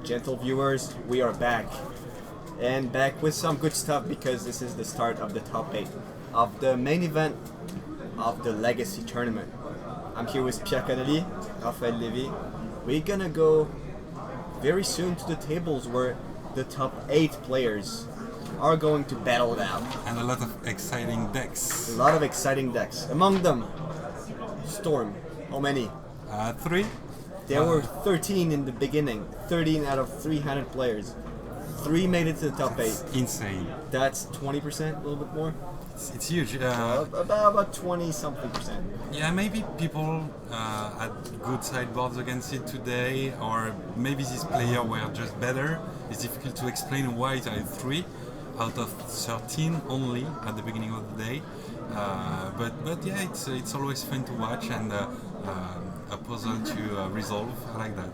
Gentle viewers, we are back. And back with some good stuff because this is the start of the top 8 of the main event of the Legacy tournament. I'm here with Pierre Connelly, Raphael Levy. We're gonna go very soon to the tables where the top 8 players are going to battle it out. And a lot of exciting decks. A lot of exciting decks. Among them, Storm. How many? 3. There were 13 in the beginning. 13 out of 300 players. 3 made it to the top 8. Insane. That's 20%, a little bit more. It's huge. About 20 something percent. Yeah, maybe people had good sideboards against it today, or maybe these players were just better. It's difficult to explain why it had 3 out of 13 only at the beginning of the day. But yeah, it's always fun to watch and a puzzle to resolve. I like that.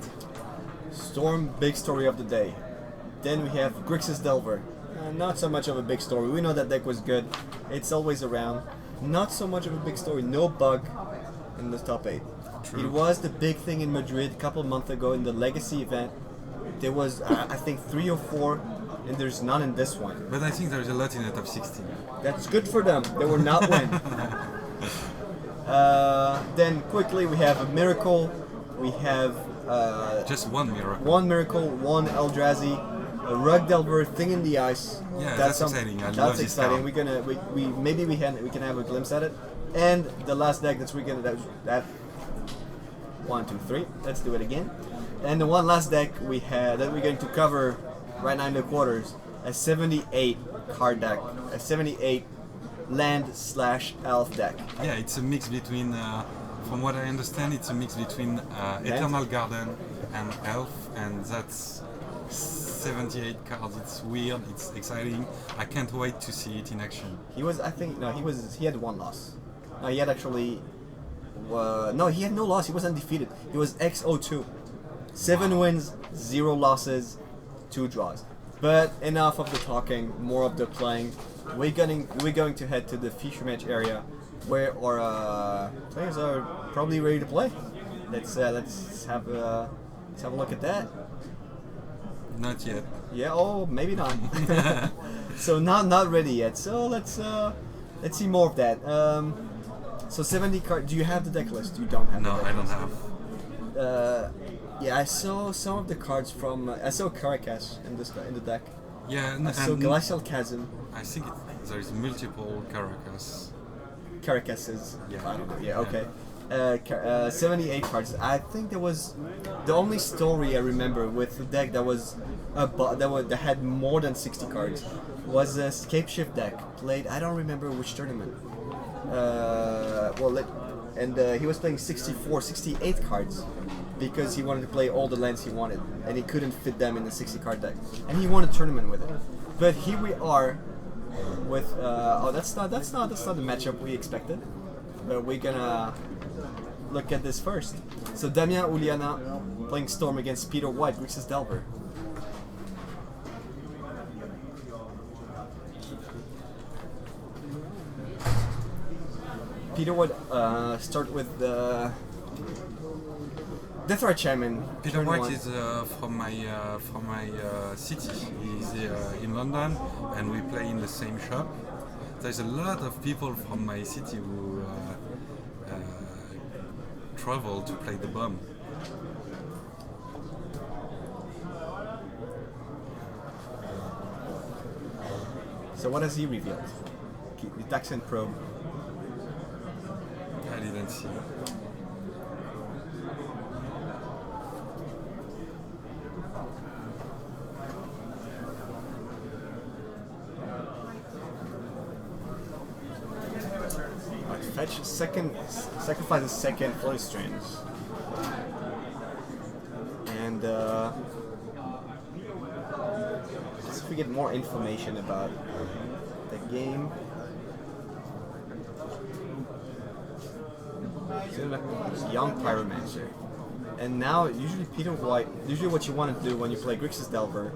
Storm, big story of the day. Then we have Grixis Delver. Not so much of a big story. We know that deck was good. It's always around. Not so much of a big story. No bug in the top 8. True. It was the big thing in Madrid a couple of months ago in the Legacy event. There was, I think, 3 or 4, and there's none in this one. But I think there's a lot in the top 16. That's good for them. They will not win. Then quickly we have a Miracle. We have just one miracle. One Miracle, one Eldrazi, a Rug Delver, Thing in the Ice. Yeah, that's exciting. I love that's this exciting. card. We're gonna maybe we can have a glimpse at it. And the last deck that's that 1, 2, 3. Let's do it again. And the one last deck we had that we're going to cover right now in the quarters, a 78 card deck, a 78 land/elf deck. Yeah, it's a mix between, from what I understand, it's a mix between Eternal Garden and Elf, and that's 78 cards. It's weird, it's exciting. I can't wait to see it in action. He had 1 loss. No, he had actually, no, he had no loss. He was undefeated. He was X02. 7 wins, 0 losses, 2 draws. But enough of the talking, more of the playing. We're going to head to the feature match area, where our players are probably ready to play. Let's have a look at that. Not yet. Yeah. Oh, maybe not. So not ready yet. So let's see more of that. So 70 cards. Do you have the deck list? You don't have. No, the deck I don't list. have. Yeah, I saw some of the cards from. I saw Caracas in the deck. Yeah, I saw Glacial Chasm. I think there's multiple Caracas. Caracases. Yeah. I don't know. Yeah. Okay. 78 cards. I think there was the only story I remember with the deck that had more than 60 cards was a Scape Shift deck played. I don't remember which tournament. He was playing 68 cards because he wanted to play all the lands he wanted and he couldn't fit them in the 60 card deck, and he won a tournament with it. But here we are with that's not the matchup we expected, but we're gonna look at this first. So Damien Uliana playing Storm against Peter White, Grixis Delver. Peter White start with the Death Right Shaman. Peter White is from my city. He's in London, and we play in the same shop. There's a lot of people from my city who travel to play the BoM. So what has he revealed? The Taxon Probe. I didn't see. Fetch sacrifice a second Floating Strands. And let's see if we get more information about the game. So, Young Pyromancer. And now, usually what you want to do when you play Grixis Delver,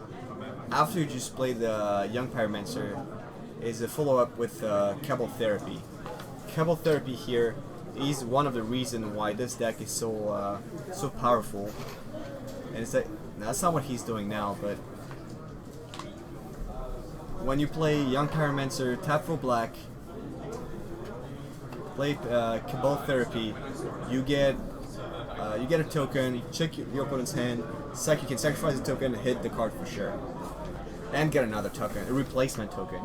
after you just play the Young Pyromancer, is a follow-up with Cabal Therapy. Cabal Therapy here is one of the reasons why this deck is so powerful. And it's that That's not what he's doing now, but when you play Young Pyromancer, tap for black, play Cabal Therapy, you get a token, you check your opponent's hand, you can sacrifice a token and hit the card for sure. And get another token, a replacement token.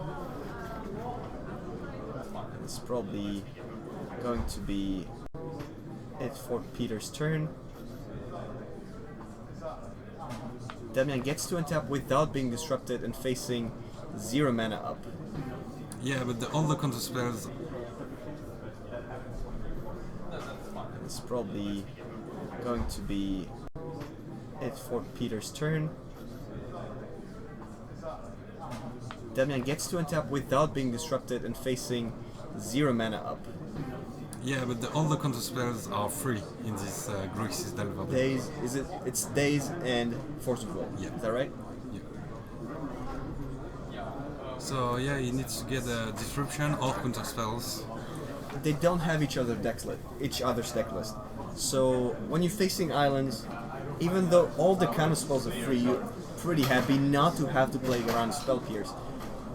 It's probably going to be it for Peter's turn. Damian gets to untap without being disrupted and facing 0 mana up. Yeah, but all the counter spells. It's probably going to be it for Peter's turn. Damian gets to untap without being disrupted and facing 0 mana up. Yeah, but all the counter spells are free in this Grixis Delver. Days, it's Days and Force of Will. Yeah. Is that right? Yeah. So yeah, he needs to get a disruption or counter spells. They don't have each other's deck list. So when you're facing islands, even though all the counter spells are free, you're pretty happy not to have to play around spell pierce.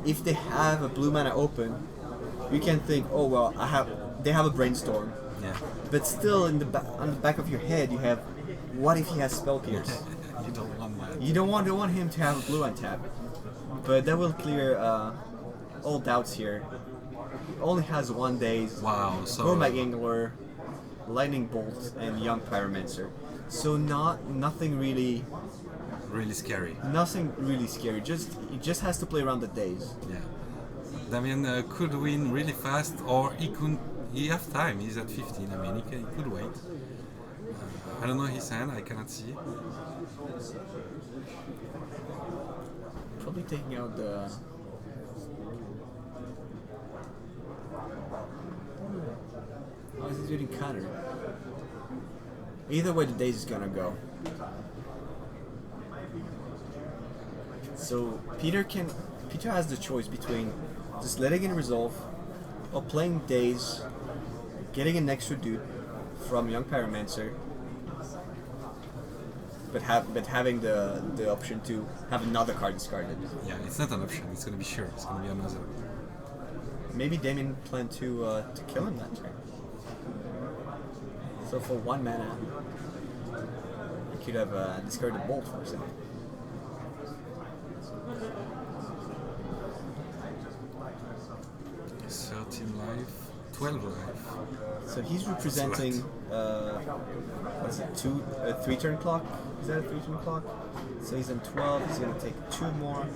If they have a blue mana open, you can think, oh well, they have a brainstorm. Yeah. But still, on the back of your head, you have, what if he has spell pierce? You don't want that. You don't want him to have a blue untap. But that will clear all doubts here. He only has 1 Daze. Wow. So. Gormag Angler, Lightning Bolt, and Young Pyromancer. So nothing really. Really scary. Nothing really scary. He just has to play around the days. Yeah. Damian could win really fast, or he could. He has time. He's at 15. I mean, he could wait. I don't know his hand. I cannot see. Probably taking out the. Oh, is he doing counter? Either way, the days is gonna go. So Peter has the choice between just letting it resolve or playing Days, getting an extra dude from Young Pyromancer, but having the option to have another card discarded. Yeah, it's not an option. It's gonna be sure. It's gonna be another. Maybe Damien planned to kill him that turn. So for 1 mana, he could have discarded Bolt for example. Life, 12 life. So he's representing what's it, 3-turn clock? Is that a 3-turn clock? So he's on 12, he's gonna take 2 more,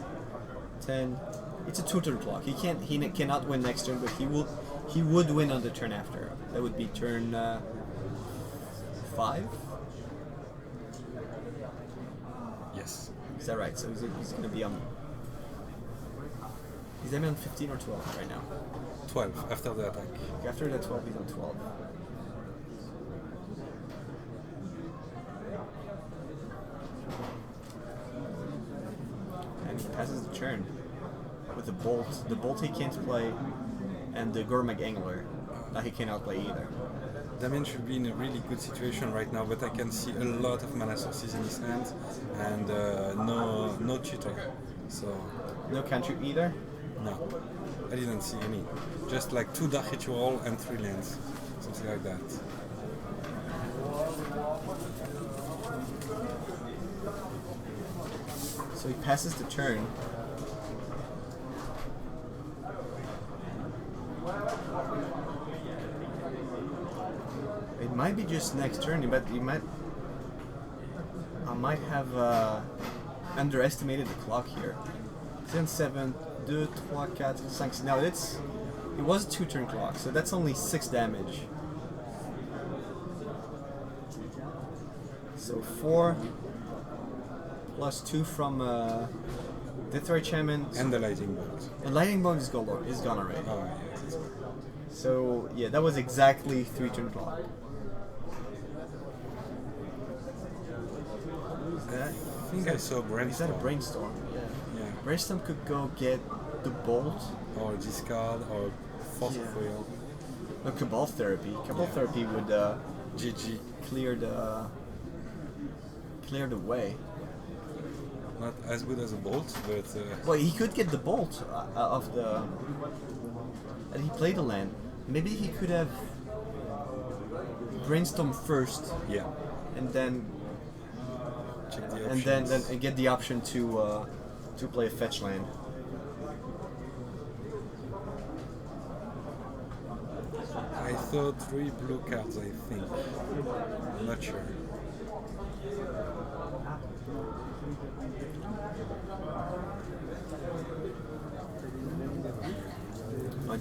10. It's a 2-turn clock. He cannot win next turn, but he would win on the turn after. That would be turn 5? Yes. Is that right? So he's gonna be on. He's maybe on 15 or 12 right now. 12 after the attack. After the 12, he's on 12. And he passes the turn with the Bolt. The Bolt he can't play, and the Gormag Angler that he cannot play either. Damien should be in a really good situation right now, but I can see a lot of mana sources in his hand and no tutor. So no country either? No, I didn't see any. Just like 2 Dark Ritual and 3 lands, something like that. So he passes the turn. It might be just next turn, but I might have underestimated the clock here. 10, 7, 2, 3, 4, 5. Now it was a 2-turn clock, so that's only 6 damage. So 4 plus 2 from Deathray Shaman. And the Lightning Bolt. And Lightning Bolt is gone already. Oh, yes. So yeah, that was exactly 3-turn clock. I think I saw Brainstorm. Is that a Brainstorm? Yeah. Yeah. Brainstorm could go get the Bolt. Or discard, or Force of Will. No, Cabal Therapy. Cabal Therapy would GG. clear the way. Not as good as a bolt, but Well, he could get the bolt of the. And he played the land. Maybe he could have brainstorm first, yeah. and then Check the and options. then get the option to play a fetch land. I thought 3 blue cards, I think. I'm not sure.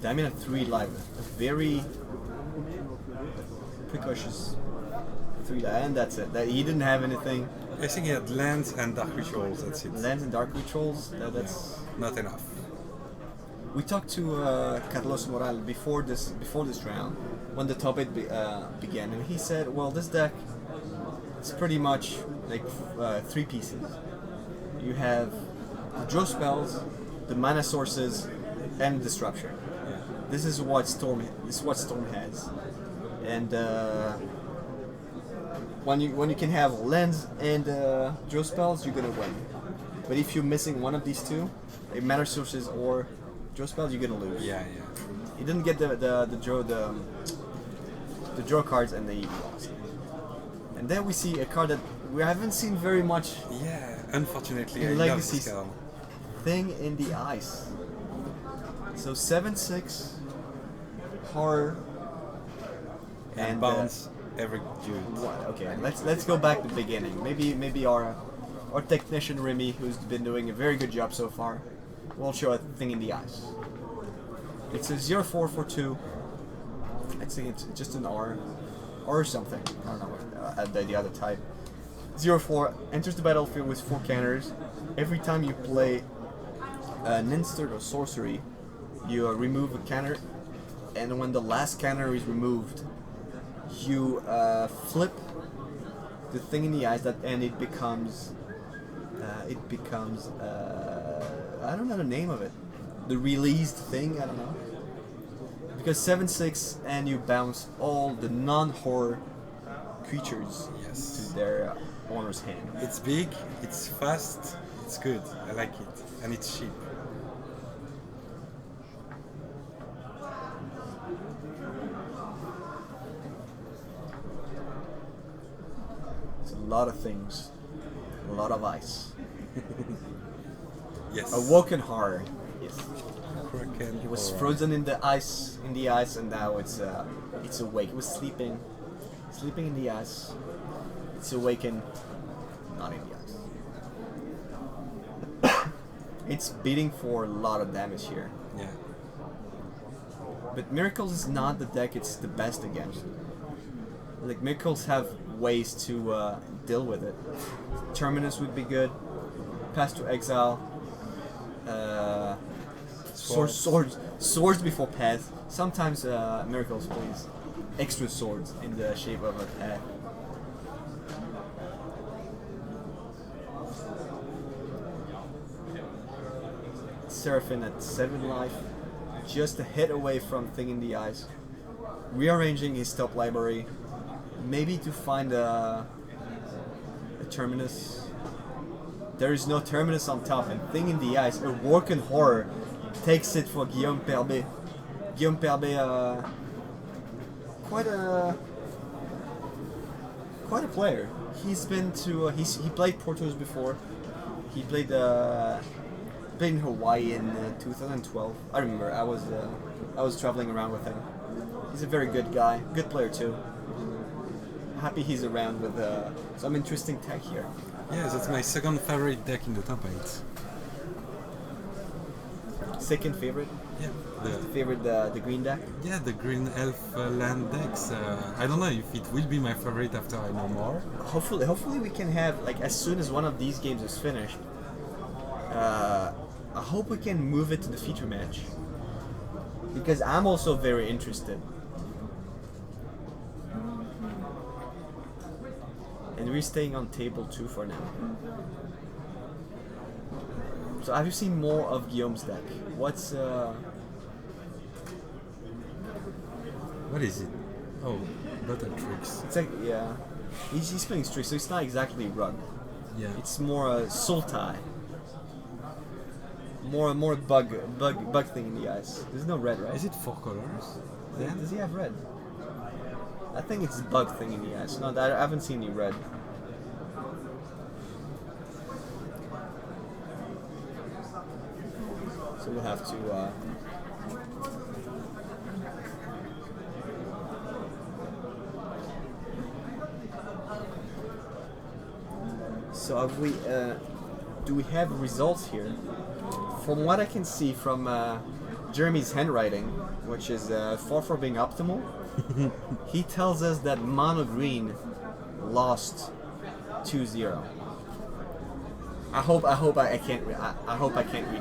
Diamond at 3 live. A very precocious 3 live, and that's it. He didn't have anything. I think he had lands and dark rituals, that's it. Lands and dark rituals. That's. Not enough. We talked to Carlos Moral before this round when the topic began, and he said, "Well, this deck it's pretty much like 3 pieces. You have the draw spells, the mana sources, and disruption. Yeah. This is what Storm has, and when you can have lands and draw spells, you're gonna win. But if you're missing one of these two, like mana sources or draw spells, you're gonna lose. Yeah. He didn't get the draw cards, and he lost. And then we see a card that we haven't seen very much. Yeah, unfortunately, In I love Legacies. this card. Thing in the Ice. So 7/6 horror And bounce every dude. okay, let's go back to the beginning. Maybe our technician Remy, who's been doing a very good job so far, will show a thing in the Ice. It's a 0/4 for 2. I think it's just an R or something. I don't know what the other type. 0/4 enters the battlefield with 4 counters. Every time you play an instant or sorcery, you remove a counter, and when the last counter is removed, you flip the thing in the Ice and it becomes I don't know the name of it. The released thing, I don't know. Because 7/6 and you bounce all the non-horror creatures Yes. to their owner's hand. It's big, it's fast, it's good. I like it. And it's cheap. It's a lot of things, a lot of ice. Yes. Awoken horror. Yes. Kraken It was horror. frozen in the ice, and now it's awake. It was sleeping in the ice. It's awakened, not in the ice. It's beating for a lot of damage here. Yeah. But Miracles is not the deck it's the best against. Like Miracles have ways to deal with it. Terminus would be good. Pass to Exile. Swords before path. Sometimes Miracles plays extra swords in the shape of a path. Seraphim at 7 life, just a hit away from Thing in the Ice. Rearranging his top library, maybe to find a Terminus. There is no Terminus on top, and Thing in the Ice, a Working Horror, takes it for Guillaume Perbet. Guillaume Perbet, quite a player. He's been to he played Portos before. He played in Hawaii in 2012. I remember. I was traveling around with him. He's a very good guy, good player too. Happy he's around with some interesting tech here. Yeah, that's my second favorite deck in the top 8. Second favorite? Yeah. The green deck? Yeah, the green elf land decks. I don't know if it will be my favorite after I know more. Hopefully we can have, like, as soon as one of these games is finished, I hope we can move it to the feature match. Because I'm also very interested. And we're staying on table 2 for now. So have you seen more of Guillaume's deck? What's What is it? Oh, Battle Tricks. it's like, yeah. He's playing Strix, so it's not exactly rug. Yeah. It's more Sultai. more bug thing in the eyes. There's no red, right? Is it 4 colors? Does he have red? I think it's bug thing in the eyes. No, I haven't seen any red. So we'll have to. So have we? Do we have results here? From what I can see from Jeremy's handwriting, which is far from being optimal, he tells us that Mono Green lost 2-0. I hope I can't read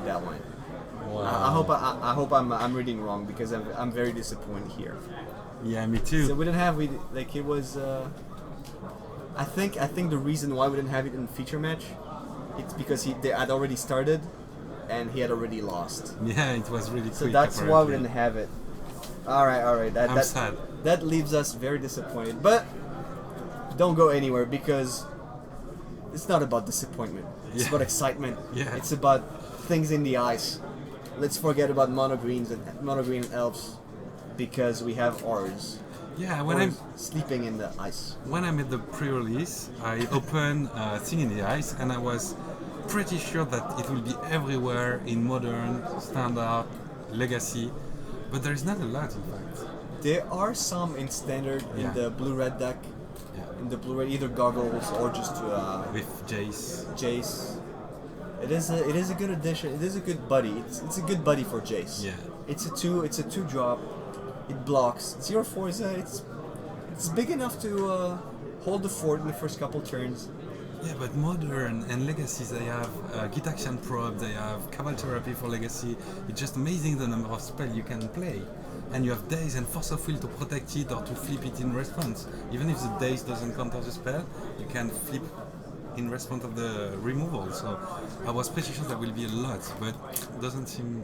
that line. Wow. I hope I'm reading wrong because I'm very disappointed here. Yeah, me too. So we didn't have it was. I think the reason why we didn't have it in the feature match, it's because they had already started, and he had already lost. Yeah, it was really quick. So that's apparently. why we didn't have it. All right. I'm sad. That leaves us very disappointed. But don't go anywhere because it's not about disappointment. It's about excitement. Yeah. It's about things in the eyes. Let's forget about mono green and elves because we have ours. Yeah, when I'm sleeping in the ice. When I made the pre-release, I opened Thing in the Ice, and I was pretty sure that it will be everywhere in Modern, Standard, Legacy, but there is not a lot, in fact. There are some in Standard in the blue-red deck. Yeah. In the blue-red, either goggles or just with Jace. Jace. It is a good addition. It is a good buddy. It's a good buddy for Jace. Yeah. It's a 2-drop. It blocks. 0-4 is it's big enough to hold the fort in the first couple turns. Yeah, but Modern and Legacy, they have Git Action Probe, they have Cabal Therapy for Legacy. It's just amazing the number of spells you can play. And you have Daze and Force of Will to protect it or to flip it in response. Even if the Daze doesn't counter the spell, you can flip in response of the removal. So I was pretty sure there will be a lot, but it doesn't seem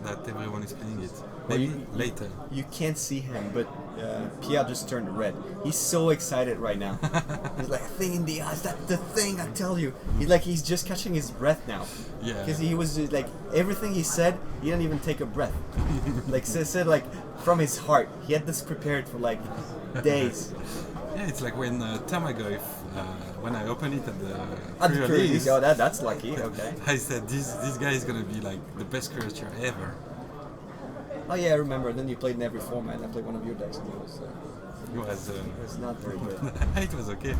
that everyone is playing it. Maybe later. You can't see him, but Pierre just turned red. He's so excited right now. He's like, thing in the eyes, that's the thing, I tell you. He's just catching his breath now. Yeah. Because he was like, everything he said, he didn't even take a breath. Like, said like, from his heart. He had this prepared for like days. Yeah, it's like when Tamagotchi, when I opened it at the pre-release. Oh, that's lucky. Okay. I said this guy is gonna be like the best creature ever. Oh yeah, I remember. Then you played in every format. I played one of your decks, and it was not very good. It was okay.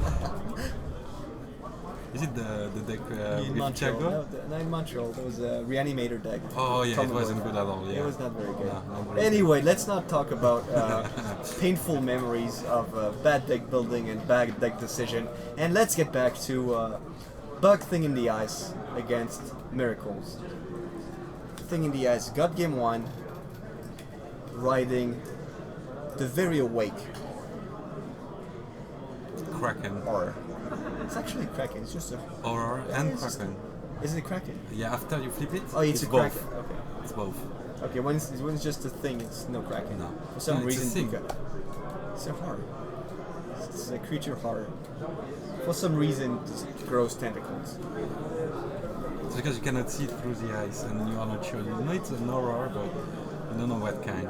Is it the deck in with Montreal? Thiago? No, in Montreal. There was a Reanimator deck. Oh yeah, it wasn't good at all. Yeah. It was not very good. No, not very Anyway, let's not talk about painful memories of bad deck building and bad deck decision, and let's get back to Bug Thing in the Ice against Miracles. Thing in the Ice got game 1, riding the very awake Kraken. Horror. It's actually Kraken. It's just a Horror and Kraken. Is it Kraken? Yeah, after you flip it, Oh, it's a both. Kraken. Okay. It's both. Okay, when it's just a thing, it's no Kraken. No. For some No, it's a reason, thing. it's a horror. It's a creature horror. For some reason, it grows tentacles. It's because you cannot see through the ice and you are not sure. You know it's an horror, but you don't know what kind.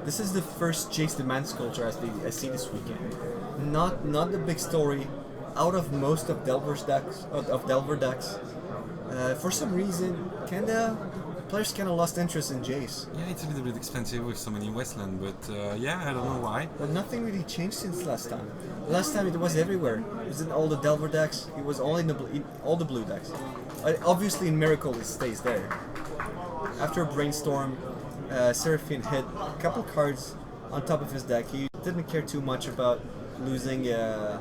This is the first Jace the Man Sculpture I see this weekend. Not the big story. Out of most of Delver's decks, Delver decks, for some reason, players kinda lost interest in Jace. Yeah, it's a little bit expensive with so many Westland, but yeah, I don't know why. But nothing really changed since last time. Last time it was everywhere. It was in all the Delver decks. It was all in all the blue decks. Obviously in Miracle it stays there. After Brainstorm, Seraphine hit a couple cards on top of his deck. He didn't care too much about losing a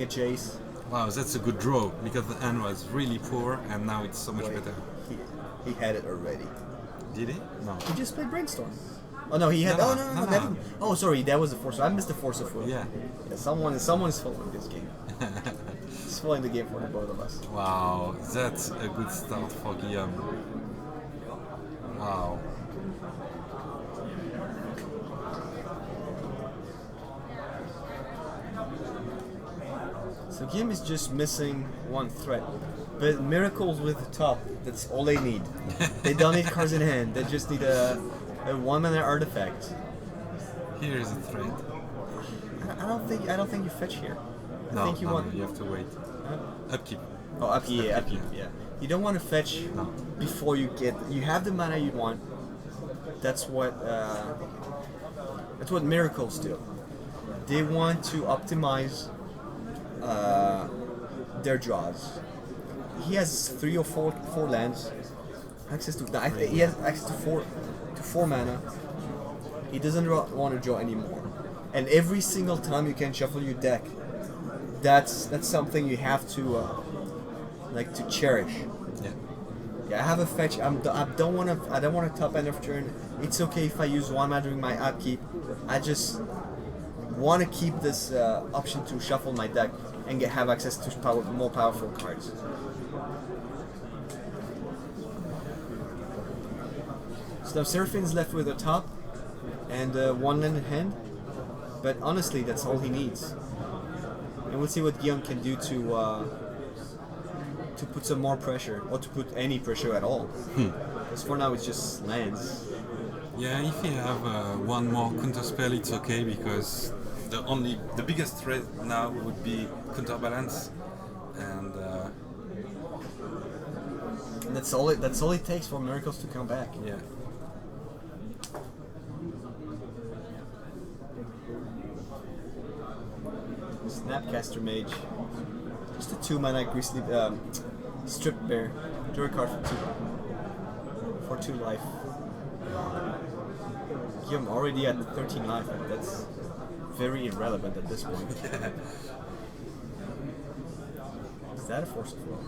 Jace. Wow, that's a good draw, because the hand was really poor and now it's so much better. He had it already. Did he? No. He just played Brainstorm. Oh no, he had. No, No. That didn't, oh, sorry, that was the Force. I missed the Force of Will. Yeah. Someone is following this game. He's following the game for the both of us. Wow, that's a good start for Guillaume. Wow. So Game is just missing one threat. But Miracles with the top, that's all they need. They don't need cards in hand, they just need a 1-mana artifact. Here is a threat. I don't think you fetch here. I think you want. You have to wait. Upkeep. Oh, upkeep, yeah. You don't want to fetch before you get. You have the mana you want. That's what Miracles do. They want to optimize their draws. He has 3 or 4 lands. Access to. He has access to 4 mana. He doesn't want to draw anymore. And every single time you can shuffle your deck, that's something you have to to cherish. Yeah, I have a fetch. I don't want to top end of turn. It's okay if I use 1 mana during my upkeep. I just want to keep this option to shuffle my deck and have access to more powerful cards. So Seraphine's left with a top and 1 land in hand. But honestly, that's all he needs. And we'll see what Guillaume can do to put some more pressure, or to put any pressure at all. Because for now it's just lands. Yeah, if you have one more counterspell, it's okay, because the biggest threat now would be counterbalance, and that's all it takes for Miracles to come back. Yeah. Snapcaster Mage. Just a 2-mana Grixis Strip Bear. Draw a card for 2 life. I'm already at 13 life, but that's very irrelevant at this point. Is that a Force of Will?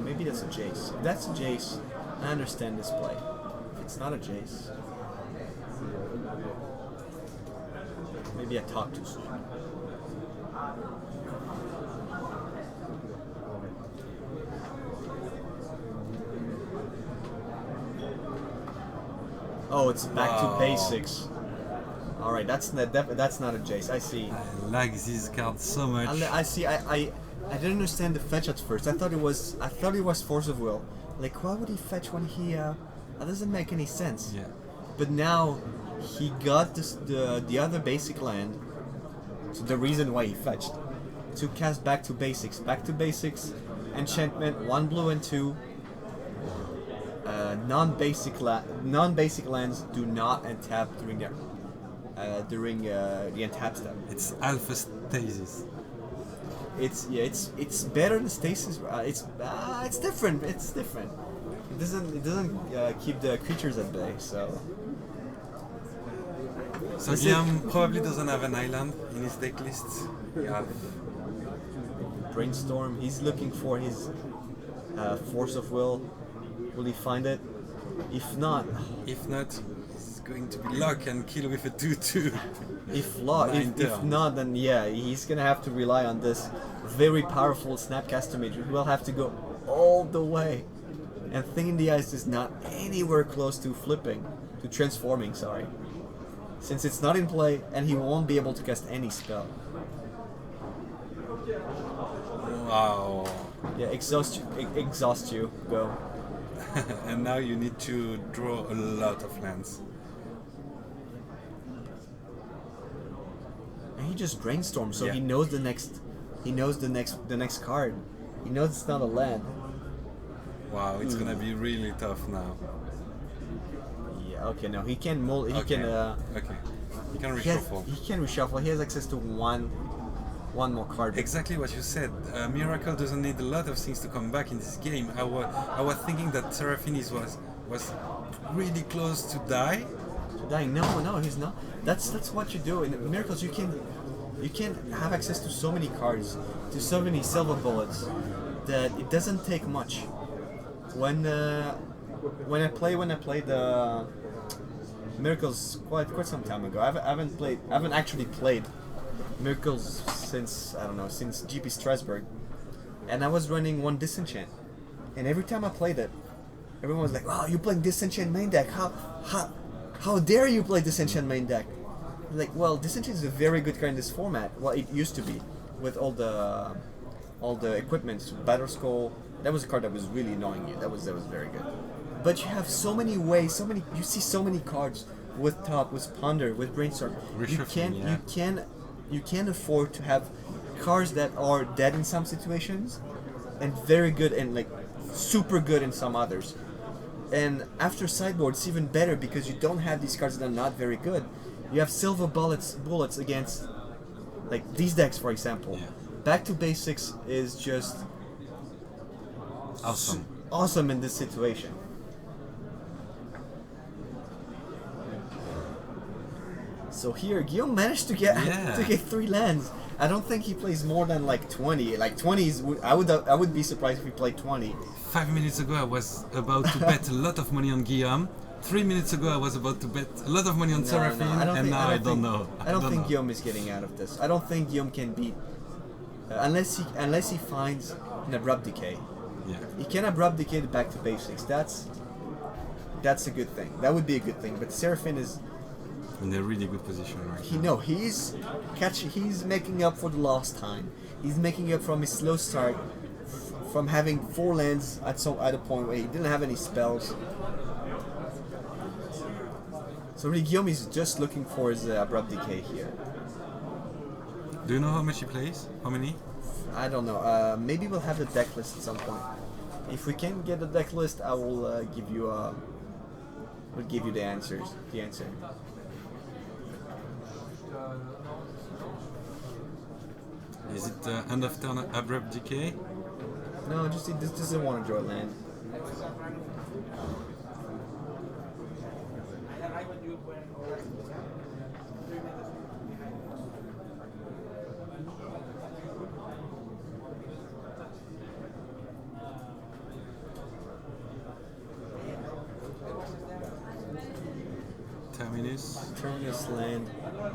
Maybe that's a Jace. If that's a Jace, I understand this play. It's not a Jace. Maybe I talk too soon. Oh, it's back to basics. All right, that's not a Jace. I see. I like this card so much. I see. I didn't understand the fetch at first. I thought it was Force of Will. Like, why would he fetch when he? That doesn't make any sense. Yeah. But now he got the other basic land. So the reason why he fetched to cast back to basics. Back to basics. Enchantment. 1 blue and 2. Non-basic lands do not untap during the untap step. It's Alpha Stasis. It's better than stasis. It's different. It's different. It doesn't keep the creatures at bay. So Liam probably doesn't have an island in his deck list. Yeah. Brainstorm. He's looking for his Force of Will. Will he find it? If not, it's going to be luck and kill with a 2/2. If not, then yeah, he's gonna have to rely on this very powerful Snapcaster Mage. He will have to go all the way. And Thing in the Ice is not anywhere close to transforming, sorry. Since it's not in play, and he won't be able to cast any spell. Wow. Yeah, exhaust you, go. And now you need to draw a lot of lands. And he just brainstorms, so Yeah. he knows the next card. He knows it's not a land. Wow, it's gonna be really tough now. Yeah, okay, no, he can mold. He Okay. can. Okay. You can reshuffle. He can reshuffle. He has access to one more card. Exactly what you said. Miracle doesn't need a lot of things to come back in this game. I was thinking that Seraphine was really close to die. Dying? No, he's not. That's what you do in Miracles. You can have access to so many cards, to so many silver bullets, that it doesn't take much. When I played Miracles quite some time ago. I haven't actually played Miracles since GP Strasbourg, and I was running 1 Disenchant, and every time I played it, everyone was like, "Wow, you're playing Disenchant main deck? How dare you play Disenchant main deck? Like, well, Disenchant is a very good card in this format. Well, it used to be, with all the equipment, Battle Skull. That was a card that was really annoying you. That was very good. But you have so many ways, you see so many cards with Top, with Ponder, with Brainstorm. You can't afford to have cards that are dead in some situations, and very good and like super good in some others. And after sideboard, it's even better because you don't have these cards that are not very good. You have silver bullets against like these decks, for example. Yeah. Back to basics is just awesome in this situation. So here, Guillaume managed to get 3 lands. I don't think he plays more than like 20. Like 20 is, I would be surprised if he played 20. 5 minutes ago, I was about to bet a lot of money on Guillaume. 3 minutes ago, I was about to bet a lot of money on Seraphine, and now I don't know. I don't think Guillaume is getting out of this. I don't think Guillaume can beat unless he finds an Abrupt Decay. Yeah. He can Abrupt Decay the Back to Basics. That's a good thing. That would be a good thing. But Seraphine is in a really good position right now. No, he's making up for the lost time. He's making up from his slow start, from having 4 lands at a point where he didn't have any spells. So really, Guillaume is just looking for his Abrupt Decay here. Do you know how much he plays? How many? I don't know. Maybe we'll have the deck list at some point. If we can get the deck list, I will give you the answer. Is it end of turn Abrupt Decay? No, just he just doesn't want to draw land. Terminus land.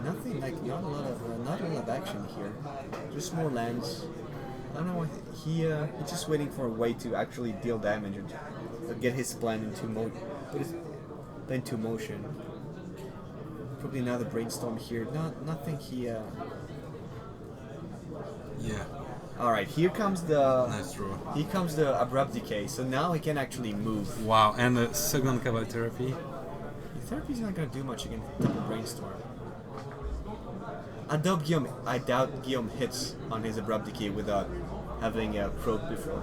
Nothing like not a lot of action here. Just more lands. I don't know what he's just waiting for a way to actually deal damage and get his plan into motion. Probably another brainstorm here. Nothing he. Yeah. All right, here comes the. Nice draw. Here comes the Abrupt Decay. So now he can actually move. Wow, and a second Cabal Therapy. Therapy's not gonna do much against double brainstorm. I doubt Guillaume hits on his Abrupt Decay without having a probe before.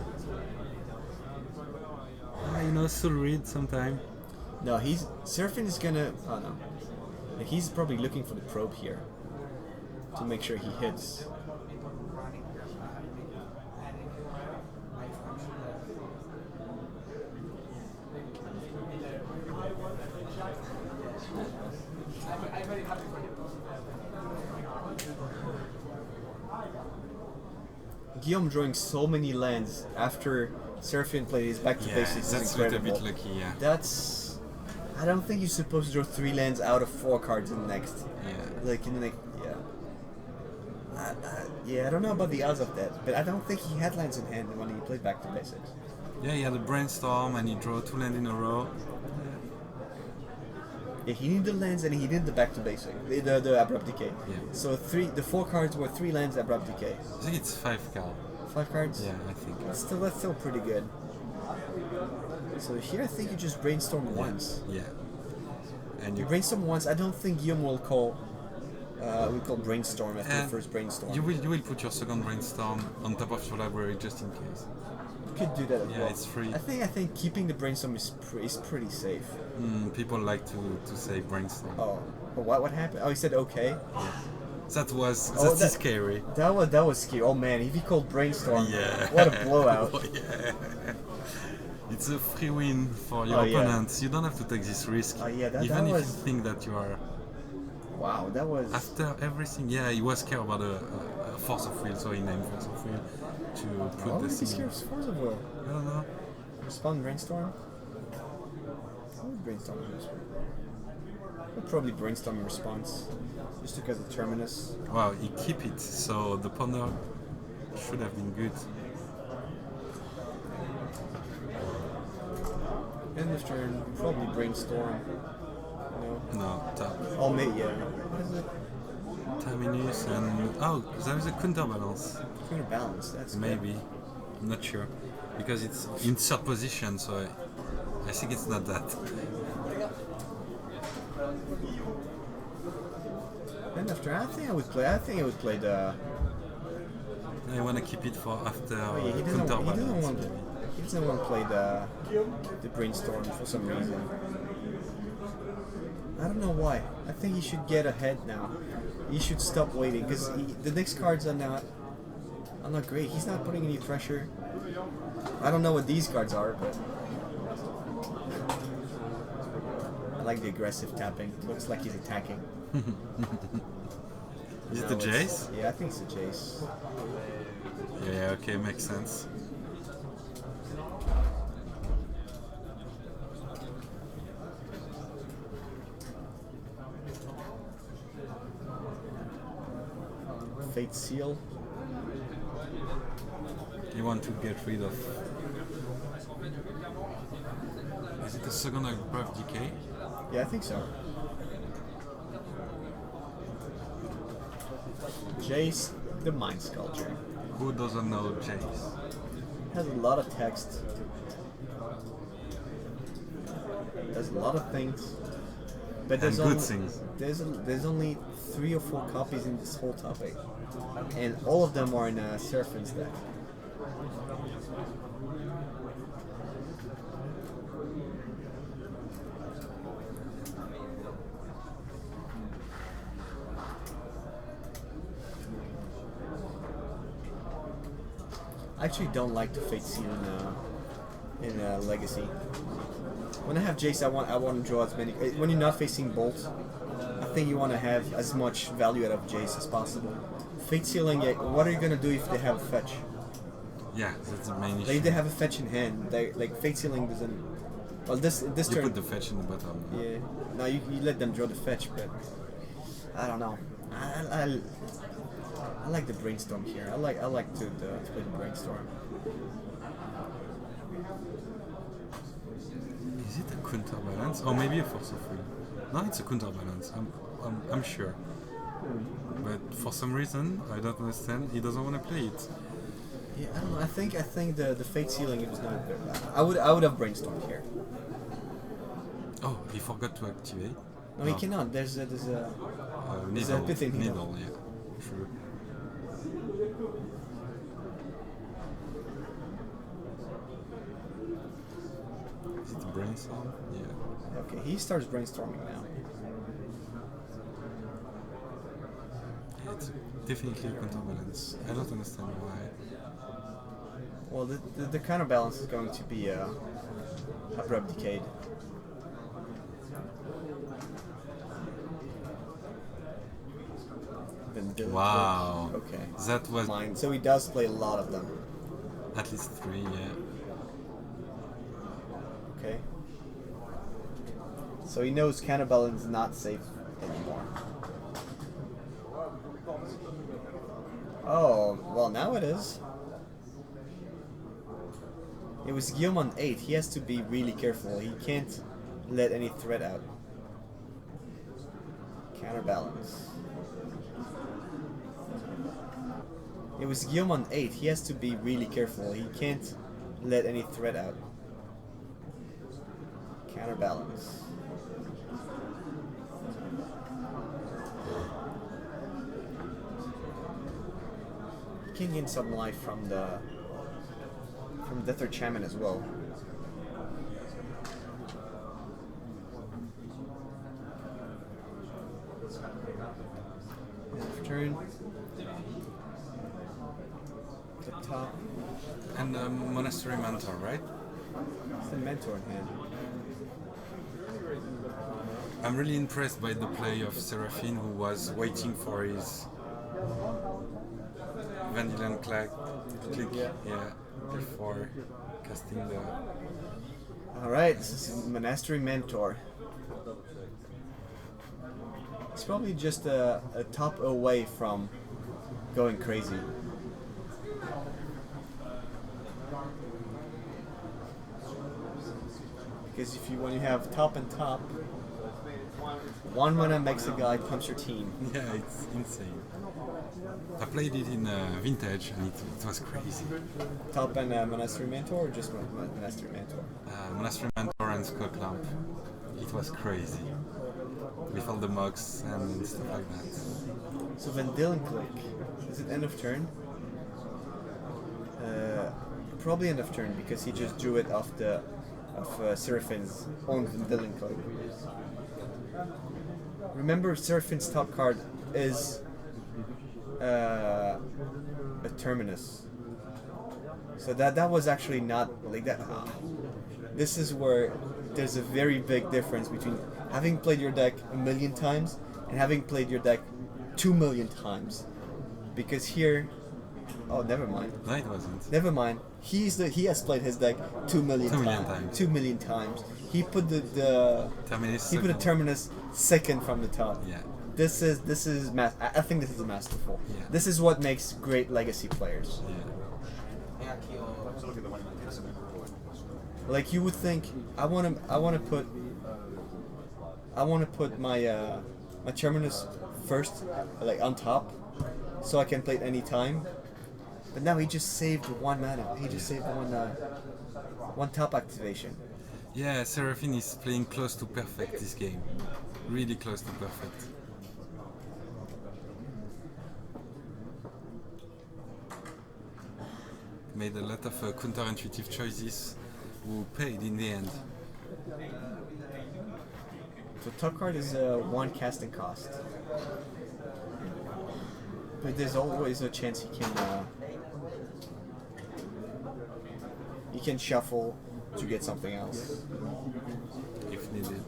Soul Read sometime. No, Seraphine is gonna. Oh no, like he's probably looking for the probe here to make sure he hits. Guillaume drawing so many lands after Seraphine played his back to basics is incredible. That's a bit lucky, yeah. I don't think you're supposed to draw 3 lands out of 4 cards in the next. Yeah. Like in the next, yeah. I don't know about the odds of that, but I don't think he had lands in hand when he played back to basics. Yeah, he had a brainstorm and he drew 2 lands in a row. Yeah, he needed the lands and he did the back to basic, the Abrupt Decay. Yeah. So the 4 cards were 3 lands Abrupt Decay. I think it's 5 cards. 5 cards? Yeah, I think. That's still pretty good. So here I think you just brainstorm once. Yeah. And you brainstorm once. I don't think Guillaume will call. Brainstorm after the first brainstorm. You will put your second brainstorm on top of your library just in case. You could do that as well. Yeah, it's free. I think keeping the brainstorm is pretty safe. People like to say brainstorm. Oh, but what happened? Oh, he said okay. Yeah. That's scary. That was scary. Oh man, if he called brainstorm, yeah. What a blowout. Oh, yeah. It's a free win for your opponents. You don't have to take this risk. Oh yeah, even if you think that you are. Wow, that was. After everything, yeah, he was scared about a force of will, so he named force of will to put Why would this. he be scared of force of will? I don't know. Respond brainstorm. How would brainstorm response? I'd probably brainstorm in response, just because of terminus. Wow, he keep it, so the ponder should have been good. End of turn, probably brainstorm. You know. No, top. Oh, maybe, yeah. What is it? Terminus and there is a counterbalance. Counterbalance, that's Maybe. good. I'm not sure. Because it's in third position, so I think it's not that. And after, I think I would play the... I want to keep it for after Oh, yeah, he doesn't counterbalance. want to play the brainstorm for some reason. I don't know why. I think he should get ahead now. He should stop waiting because the next cards are not great. He's not putting any pressure. I don't know what these cards are, but I like the aggressive tapping. Looks like he's attacking. Is it the Jace? Yeah, I think it's a Jace. Yeah, okay, makes sense. Fate Seal. You want to get rid of... Is it the second abrupt decay? Yeah, I think so. Jace, the Mind Sculpture. Who doesn't know Jace? Has a lot of text. Does a lot of things. But And good things. There's only 3 or 4 copies in this whole topic. And all of them are in a Seraphim's deck. I actually don't like the Fate Seal in Legacy. When I have Jace, I want to draw as many. When you're not facing Bolt, I think you want to have as much value out of Jace as possible. Fate Sealing, what are you gonna do if they have a fetch? Yeah, that's the main issue. Like if they have a fetch in hand, like Fate Sealing doesn't. Well, this You turn. put the fetch in the bottom. Yeah. No, you let them draw the fetch, but I don't know. I like the brainstorm here. I like to play the brainstorm. Is it a counterbalance? Or maybe a force of will? No, it's a counterbalance. I'm sure. But for some reason, I don't understand, he doesn't want to play it. Yeah, I don't know. I think the Fate Sealing is not good. I would have brainstormed here. Oh, he forgot to activate. No, he cannot. There's a Needle. pithing Needle, yeah. True. Is it brainstorm? Yeah. Okay, he starts brainstorming now. Yeah, it's definitely a counterbalance. I don't understand why. Well, the counterbalance is going to be Abrupt Decade. Wow. Okay. That was Mine. So he does play a lot of them. at least 3, yeah. Okay. So he knows counterbalance is not safe anymore. Oh, well now it is. It was Guillaume on 8. He has to be really careful. He can't let any threat out. Counterbalance. It was Guillaume on 8. He has to be really careful. He can't let any threat out. Counterbalance. He can gain some life from Death or Shaman as well. Turn. The top. And Monastery Mentor, right? It's the Mentor in hand. I'm really impressed by the play of Seraphine, who was waiting for his Vanillion click, yeah, before casting the... Alright, this is Monastery Mentor. It's probably just a top away from going crazy. Because when you have top and top, 1 mana makes a guy pumps your team. Yeah, it's insane. I played it in Vintage and it was crazy. Top and Monastery Mentor or just Monastery Mentor? Monastery Mentor and Skull Lamp. It was crazy. With all the mugs and stuff like that. So Van Dylan click. Is it end of turn? Probably end of turn because he just drew it off Seraphin's own Van Dylan click. Remember, Seraphin's top card is a Terminus. So that was actually not like that. This is where there's a very big difference between having played your deck 1,000,000 times and having played your deck 2,000,000 times. Because here, oh, never mind. No, it wasn't. Never mind. He has played his deck 2,000,000 times. 2,000,000 times. He put the Terminus. He put a Terminus second from the top. Yeah. This is I think this is masterful. Yeah. This is what makes great legacy players. Yeah. Like you would think, I want to put my my Terminus first, like on top, so I can play it any time. But now he just saved 1 mana. He just saved one top activation. Yeah, Seraphin is playing close to perfect this game. Really close to perfect. Made a lot of counterintuitive choices who paid in the end. So top card is 1 casting cost. But there's always a chance he can shuffle to get something else. If needed.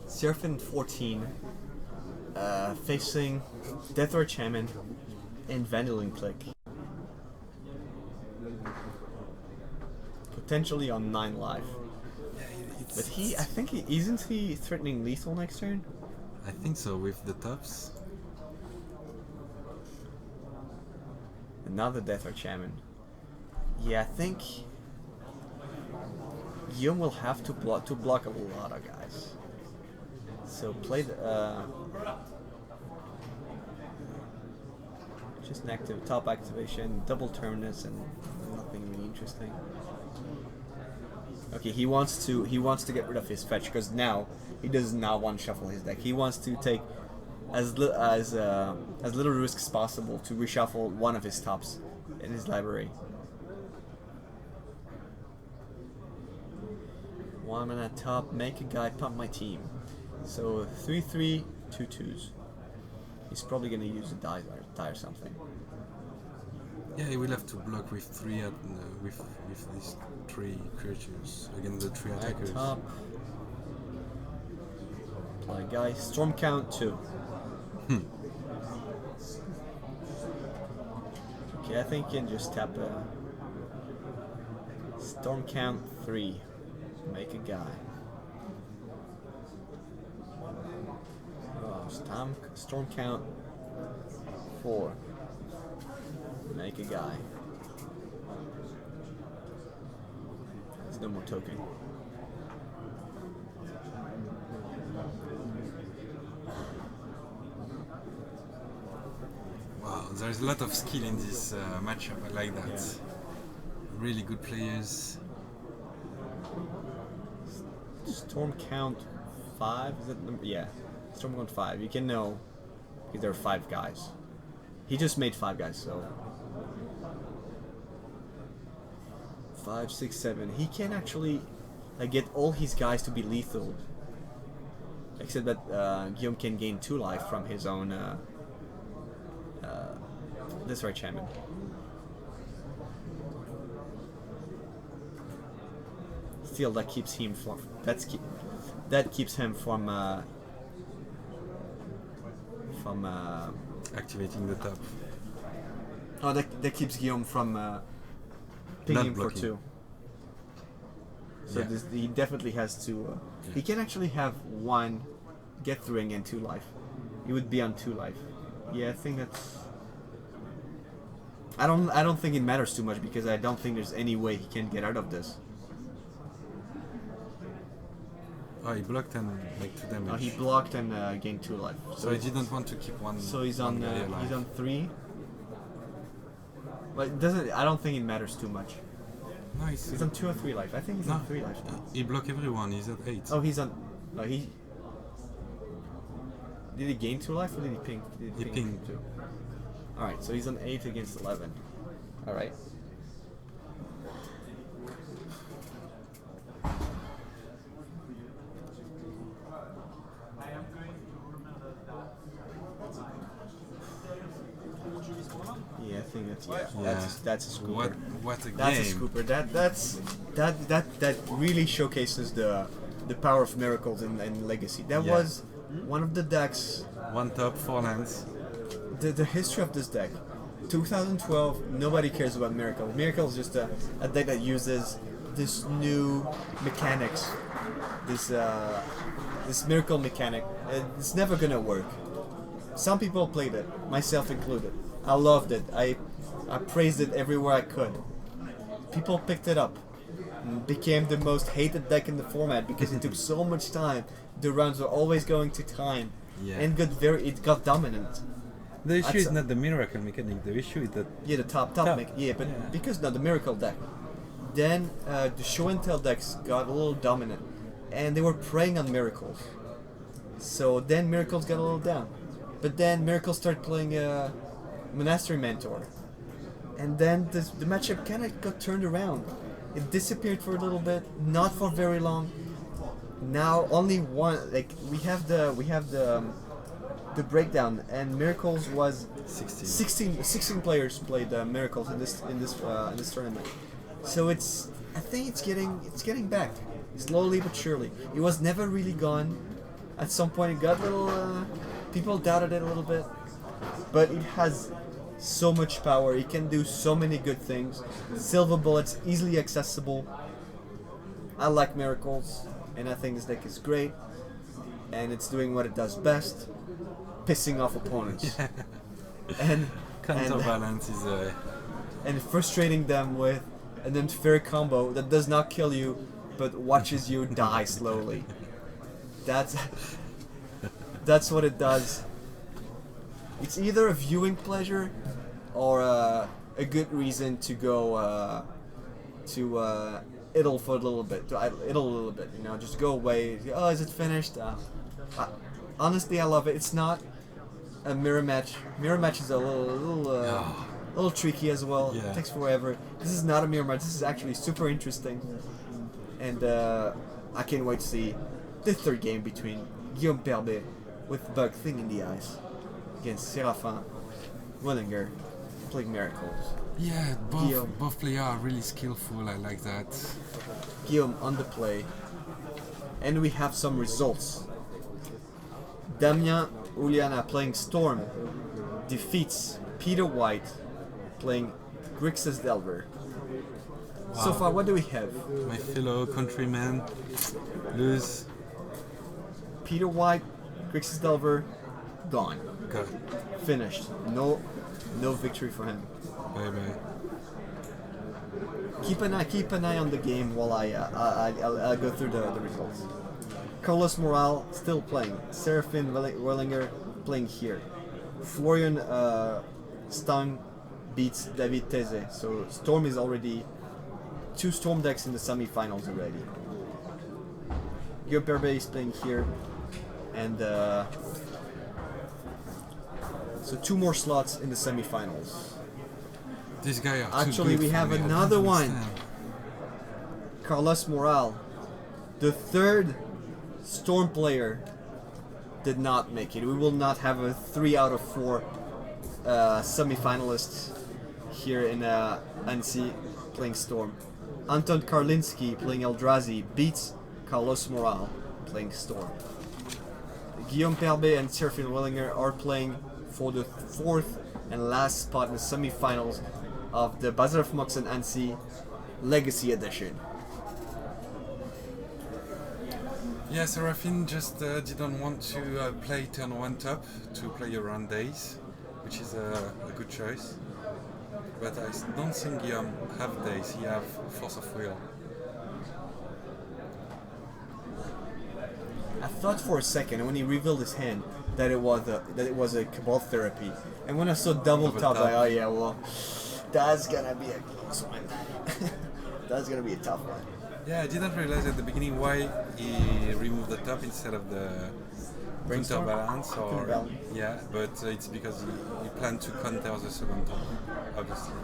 Seraphin 14, facing Deathlord Shaman and Vandalin Click. Potentially on 9 life. But I think isn't he threatening lethal next turn? I think so, with the tops. Another Deathlord Shaman. Yeah, I think Guillaume will have to block a lot of guys. So play the just an active top activation, double Terminus, and nothing really interesting. Okay, he wants to get rid of his fetch because now he does not want to shuffle his deck. He wants to take as little risk as possible to reshuffle one of his tops in his library. 1 mana top, make a guy pump my team. So 3/3, 2/2s. He's probably gonna use a die or something. Yeah, he will have to block with with these 3 creatures against the 3 attackers. Top. Play guy. Storm count 2. Okay, I think you can just tap a Storm count 3. Make a guy. Storm count 4. Make a guy. There's no more token. Wow, there's a lot of skill in this matchup. I like that. Yeah. Really good players. Storm count 5. Is that number? Yeah. Storm count 5. You can know because there are 5 guys. He just made 5 guys, so 5, 6, 7. He can actually get all his guys to be lethal, except that Guillaume can gain 2 life from his own this right Shaman. Still, that keeps him from that keeps him from Activating the top. oh, that keeps Guillaume from pinging for 2. So Yeah. he definitely has to. He can actually have 1 get through and gain 2 life. He would be on 2 life. Yeah, I think that's. I don't think it matters too much because I don't think there's any way he can get out of this. Oh, he blocked and make 2 damage. No, he blocked and gained 2 life. So he didn't want to keep one. So he's one on guy alive. he's on 3. But it doesn't. I don't think it matters too much. No, He's on 2 or 3 life. I think he's on 3 life now. He blocked everyone. He's at 8. Oh, he's on. No, he. Did he gain 2 life or did he ping? He pinged. 2. Alright, so he's on 8 against 11. Alright. Yeah, I think that's a scooper. What a That's a game. scooper. That really showcases the power of miracles in Legacy. That was one of the decks. 1 top, 4 lands. The history of this deck. 2012, nobody cares about Miracle. Miracle is just a deck that uses this new mechanics. This Miracle mechanic. It's never gonna work. Some people played it, myself included. I loved it. I praised it everywhere I could. People picked it up. And became the most hated deck in the format because it took so much time. The rounds were always going to time. Yeah. And it got dominant. The issue is not the miracle mechanic. The issue is that Yeah, the top because the miracle deck. Then the show and tell decks got a little dominant, and they were preying on miracles. So then miracles got a little down, but then miracles started playing Monastery Mentor, and then the matchup kind of got turned around. It disappeared for a little bit, not for very long. Now only one. Like we have the breakdown, and Miracles was 16 players played Miracles in this tournament. So I think it's getting back slowly but surely. It was never really gone. At some point, it got a little. People doubted it a little bit, but it has so much power. It can do so many good things. Silver bullets, easily accessible. I like Miracles, and I think this deck is great, and it's doing what it does best. Pissing off opponents and counterbalance is and frustrating them with an unfair combo that does not kill you but watches you die slowly. That's what it does. It's either a viewing pleasure or a good reason to go to idle for a little bit, you know, just go away. Oh, is it finished? Honestly, I love it. It's not a mirror match. Mirror match is a little tricky as well. Yeah. It takes forever. This is not a mirror match. This is actually super interesting, and I can't wait to see the third game between Guillaume Perbet with Bug Thing in the eyes against Séraphin Willinger playing Miracles. yeah. Both players are really skillful. I like that. Guillaume on the play, and we have some results. Damien Uliana playing Storm defeats Peter White playing Grixis Delver. Wow. So far, what do we have? My fellow countrymen lose. Peter White, Grixis Delver, gone. God. Finished. No victory for him. Bye bye. Keep an eye on the game while I'll go through the results. Carlos Morale still playing. Seraphine Wellinger playing here. Florian Stang beats David Teze. So Storm is already 2 Storm decks in the semi-finals already. Guillaume Perbet is playing here, and so 2 more slots in the semi-finals. This guy are Actually, too good we for have me. I don't another one. understand. Carlos Morale, the 3rd Storm player, did not make it. We will not have a 3 out of 4 semi-finalists here in Annecy playing Storm. Anton Karlinski playing Eldrazi beats Carlos Morale playing Storm. Guillaume Perbet and Seraphine Wellinger are playing for the 4th and last spot in the semi-finals of the Bazaar of Moxen Annecy Legacy Edition. Yeah, Seraphine just didn't want to play turn 1 top to play around days, which is a good choice. But I don't think Guillaume have days, he have force of will. I thought for a second when he revealed his hand that it was a Cabal therapy, and when I saw double top, like, oh yeah, well, that's gonna be a close one. That's gonna be a tough one. Yeah, I didn't realize at the beginning why he removed the top instead of the counterbalance, or yeah, but it's because he planned to counter the second top, obviously.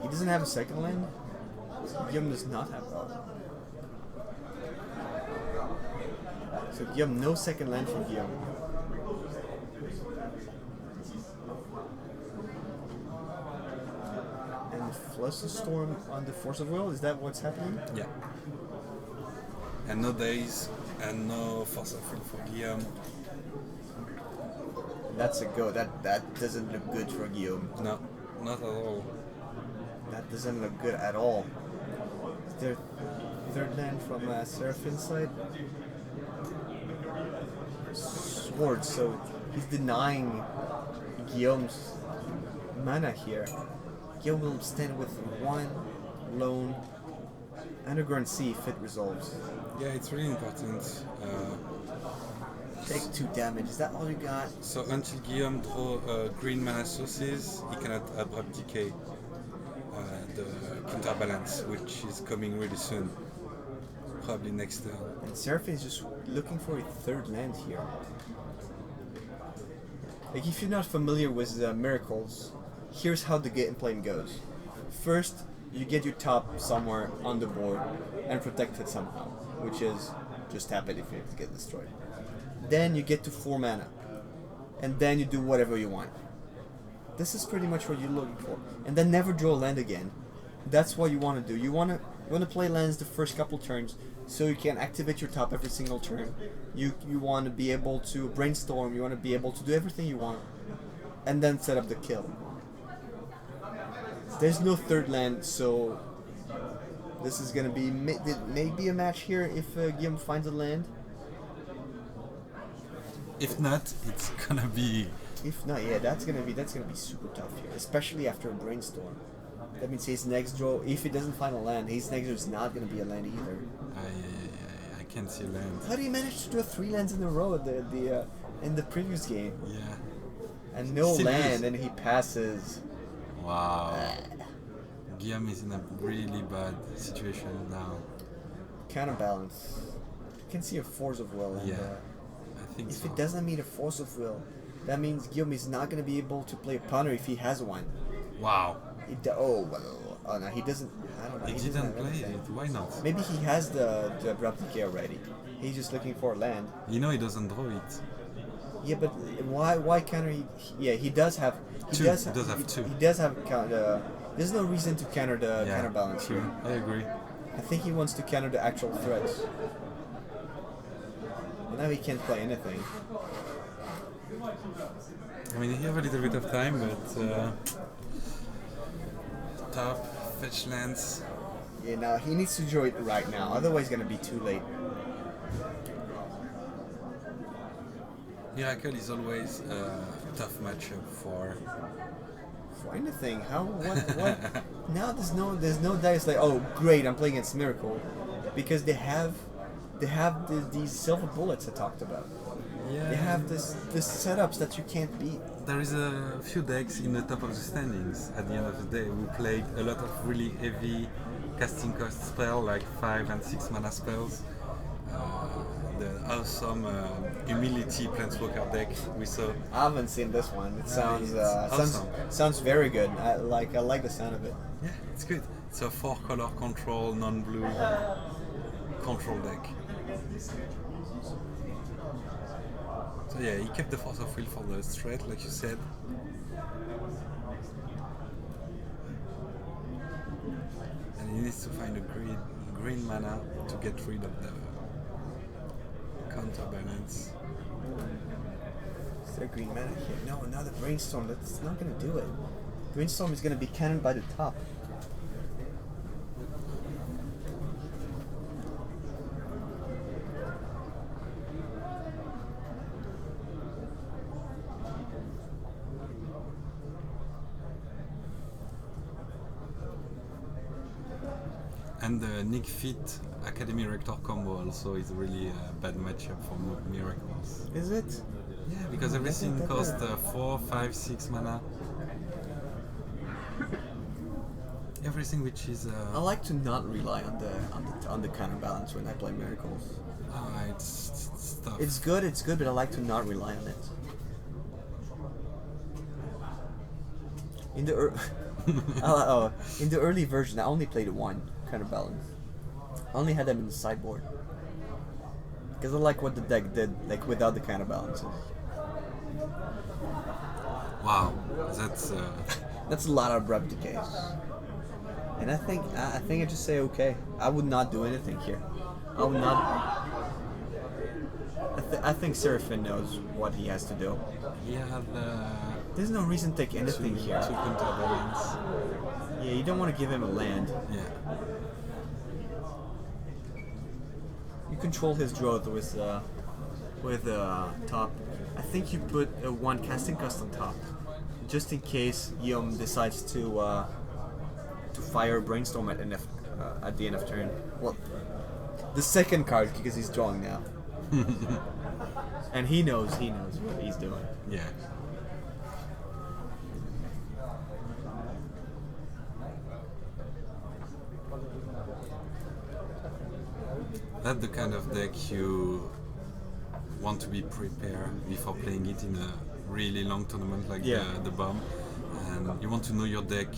He doesn't have a second land. Guillaume does not have that. So Guillaume, no second land for Guillaume. And Flush the Storm on the Force of Will, is that what's happening? Yeah. And no days, and no force of will for Guillaume. That's a go. That doesn't look good for Guillaume. No, not at all. That doesn't look good at all. Is there third land from Seraphine's side? Sword, so he's denying Guillaume's mana here. Guillaume will stand with one lone Underground Sea if it resolves. Yeah, it's really important. Take 2 damage, is that all you got? So until Guillaume draw green mana sources, he cannot abrupt decay the counterbalance, which is coming really soon. Probably next turn. And Seraphine is just looking for a third land here. Like, if you're not familiar with Miracles, here's how the gameplay goes. First, you get your top somewhere on the board and protect it somehow, which is just tap it if you get destroyed. Then you get to 4 mana, and then you do whatever you want. This is pretty much what you're looking for. And then never draw a land again. That's what you want to do. You want to play lands the first couple turns, so you can activate your top every single turn. You want to be able to brainstorm. You want to be able to do everything you want, and then set up the kill. There's no third land, so this is gonna be maybe a match here if Guillaume finds a land. If not, it's gonna be. If not, yeah, that's gonna be super tough here, especially after a brainstorm. That means his next draw, if he doesn't find a land, his next draw is not gonna be a land either. I can't see land. How do you manage to do 3 lands in a row in the previous game? Yeah. And no Still land, is. and he passes. Wow. Guillaume is in a really bad situation now. Counterbalance. You can see a Force of Will. And, Yeah, I think if so. it doesn't meet a Force of Will, that means Guillaume is not going to be able to play a punter if he has one. Wow. Oh no, he doesn't. I don't know. He doesn't didn't have play anything. it. Why not? Maybe he has the abrupt decay already. He's just looking for a land. You know he doesn't draw it. Yeah, but why counter? Yeah, he does have. He does have two. He does have counter. There's no reason to counter the Yeah, counterbalance true. here. I agree. I think he wants to counter the actual threats. And now he can't play anything. I mean, he have a little bit of time, but top fetch lands. Yeah, now he needs to draw it right now. Otherwise, it's gonna be too late. Miracle is always a tough matchup for. For anything, how what? Now there's no dice like, oh great, I'm playing against Miracle, because they have these silver bullets I talked about. Yeah. They have this setups that you can't beat. There is a few decks in the top of the standings at the end of the day who played a lot of really heavy casting cost spells like 5 and 6 mana spells. The awesome Humility Planeswalker deck we saw. I haven't seen this one. It sounds awesome. sounds very good. I like the sound of it. Yeah, it's good. It's a 4-color control, non-blue control deck. So yeah, he kept the Force of Will for the threat, like you said. And he needs to find a green mana to get rid of the counterbalance. Is there green mana here? No, another brainstorm. That's not gonna do it. Brainstorm is gonna be cannoned by the top. And the Nick Fit Academy Rector combo also is really a bad matchup for Miracles. Is it? Yeah, because everything costs 4, 5, 6 mana. Everything which is. I like to not rely on the counterbalance when I play Miracles. It's tough. It's good, but I like to not rely on it. In the in the early version, I only played one counterbalance. I only had them in the sideboard because I like what the deck did, like without the counterbalances. Wow, that's. That's a lot of abrupt decays. And I think I just say okay. I would not do anything here. I would not. I think Seraphim knows what he has to do. Yeah, There's no reason to take anything here. Two counterbalance. Yeah, you don't want to give him a land. Yeah. You control his growth with top. I think you put a one casting cost on top, just in case Guillaume decides to fire Brainstorm at the end of turn. Well, the second card because he's drawing now, and he knows what he's doing. Yeah. That's the kind of deck you want to be prepared before playing it in a really long tournament like the BoM, and you want to know your deck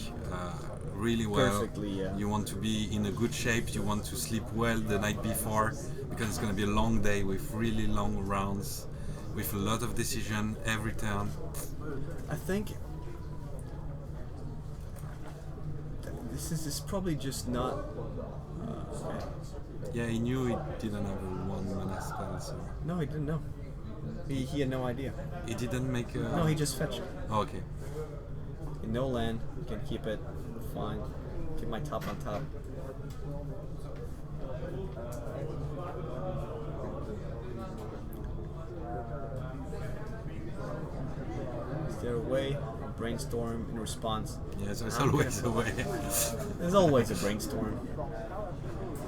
really well. Perfectly, yeah. You want to be in a good shape. You want to sleep well the night before because it's going to be a long day with really long rounds, with a lot of decision every turn. I think this is probably just not. Okay. Yeah, he knew he didn't have a 1 mana spell, so. No, he didn't know. He had no idea. He didn't make a. No, he just fetched. Oh, okay. No land, you can keep it. Fine. Keep my top on top. Is there a way? Brainstorm in response. Yes, there's always a way. There's always a brainstorm.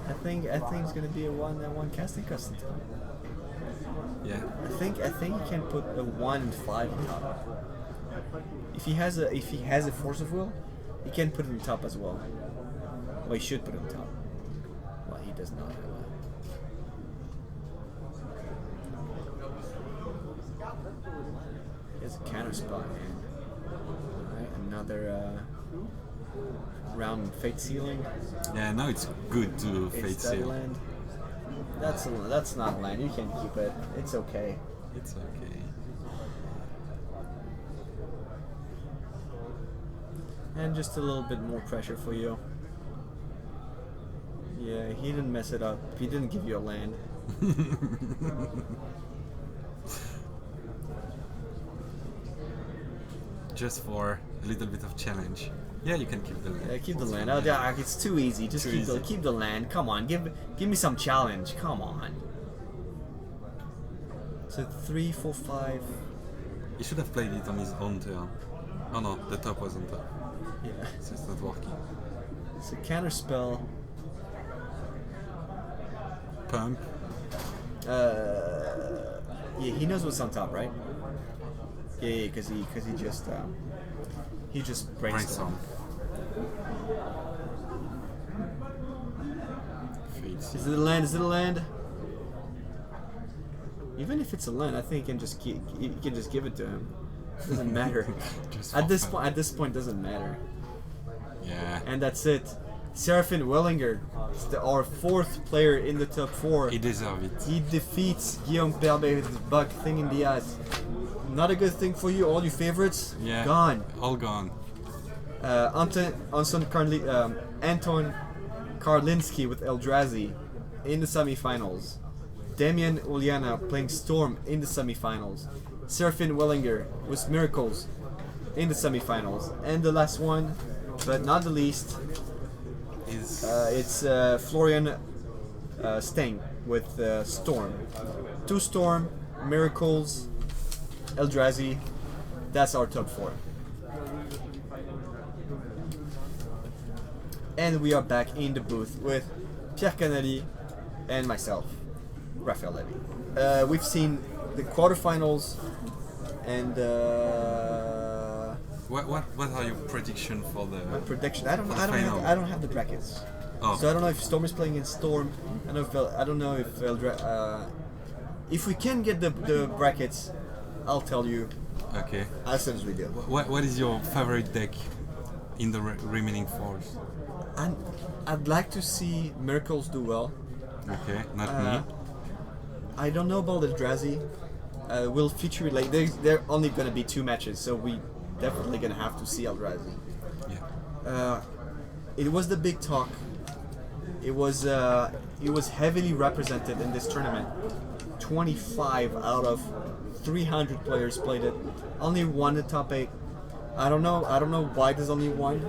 I think it's gonna be a one casting cost on top. Yeah. I think you can put a 1 and 5 on top. If he has a force of will, he can put it on top as well. Well, he should put it on top. Well, he does not have that. He has a counter spell in hand. Alright, another round Fate Sealing. Yeah, now it's good to Fate It's that Seal. land. That's not land. You can keep it. It's okay. It's okay. And just a little bit more pressure for you. Yeah, he didn't mess it up. He didn't give you a land. Just for a little bit of challenge. Yeah, you can keep the land. Yeah, keep the land. Oh, yeah, it's too easy. Just keep the land. Come on, give me some challenge. Come on. So 3, 4, 5. He should have played it on his own turn. Oh no, the top was on top. Yeah. So it's not working. So counter spell. Pump. Yeah, he knows what's on top, right? Yeah, because he just brainstormed. Is it a land? Is it a land? Even if it's a land, I think you can just give it to him. It doesn't matter. At this point, doesn't matter. Yeah. And that's it. Seraphim Wellinger, our 4th player in the top 4. He deserves it. He defeats Guillaume Perbe with his buck thing in the ass. Not a good thing for you. All your favorites gone. All gone. Anton Karlinski with Eldrazi in the semifinals. Damian Uliana playing Storm in the semifinals. Seraphim Wellinger with Miracles in the semifinals. And the last one, but not the least, it's Florian Sting with Storm. 2 Storm, Miracles, Eldrazi. That's our top 4. And we are back in the booth with Pierre Canelli and myself, Raphael Levy. We've seen the quarterfinals and what are your prediction for the prediction? final? I don't have the brackets, so I don't know if Storm is playing against Storm. I don't know if we can get the brackets. I'll tell you. Okay. As soon as we do. What is your favorite deck in the remaining 4s? I'd like to see Miracles do well. Okay, not me. I don't know about Eldrazi. We'll feature it like they're only gonna be 2 matches, so we definitely gonna have to see Eldrazi. Yeah. It was the big talk. It was heavily represented in this tournament. 25 out of 300 players played it. Only one in the top 8. I don't know why there's only one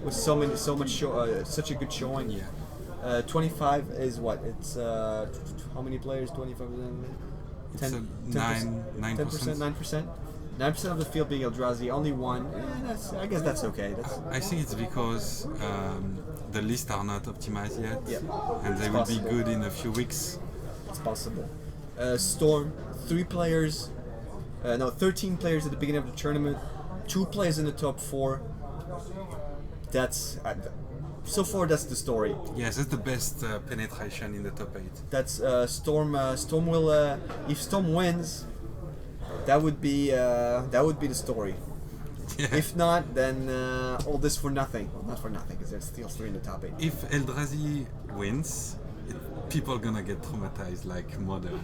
with such a good showing. Yeah. 25 is what? It's how many players? 25%. 9%. 9%. 9% of the field being Eldrazi. Only one. I guess that's okay. I think it's because the lists are not optimized yet, and they will be good in a few weeks. It's possible. Storm, 13 players at the beginning of the tournament. 2 players in the top 4. That's so far. That's the story. Yes, that's the best penetration in the top 8. That's Storm. Storm will. If Storm wins, that would be the story. Yeah. If not, then all this for nothing. Well, not for nothing, because there's still 3 in the top 8. If Eldrazi wins, people are gonna get traumatized like Modern.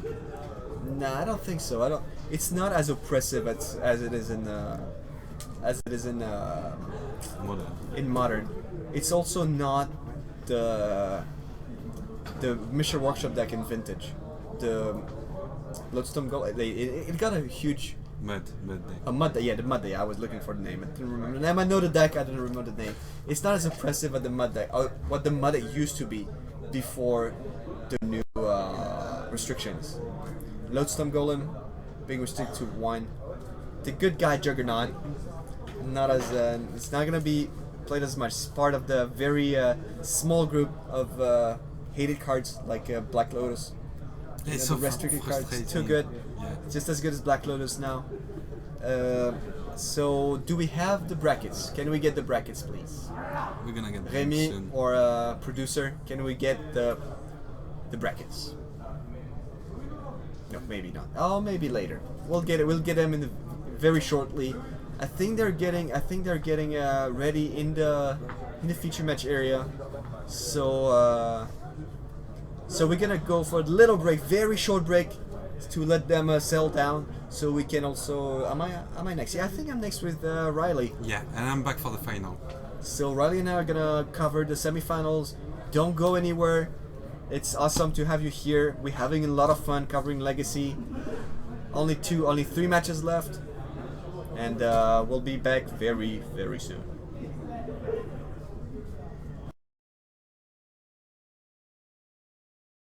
Nah, I don't think so. It's not as oppressive as it is in Modern. in Modern. It's also not the Mission Workshop deck in Vintage. The Lodestone Gold. It got a huge Mud deck. the Mud deck. I was looking for the name. I didn't remember the name. I know the deck. I didn't remember the name. It's not as oppressive as the Mud deck. What the Mud deck used to be before the new restrictions. Lodestone Golem being restricted to 1. The good guy Juggernaut, not as it's not gonna be played as much. It's part of the very small group of hated cards like Black Lotus. It's The so restricted cards, frustrating. too good. Yeah. Just as good as Black Lotus now. So do we have the brackets? Can we get the brackets, please? We're gonna get them Remy soon. or producer, can we get the brackets? No, maybe not. Oh, maybe later. We'll get it. We'll get them in very shortly. I think they're getting ready in the feature match area. So we're gonna go for a little break, very short break, to let them settle down. So we can also. Am I next? Yeah, I think I'm next with Riley. Yeah, and I'm back for the final. So Riley and I are gonna cover the semifinals. Don't go anywhere. It's awesome to have you here. We're having a lot of fun covering Legacy. Only 3 matches left, and we'll be back very, very soon.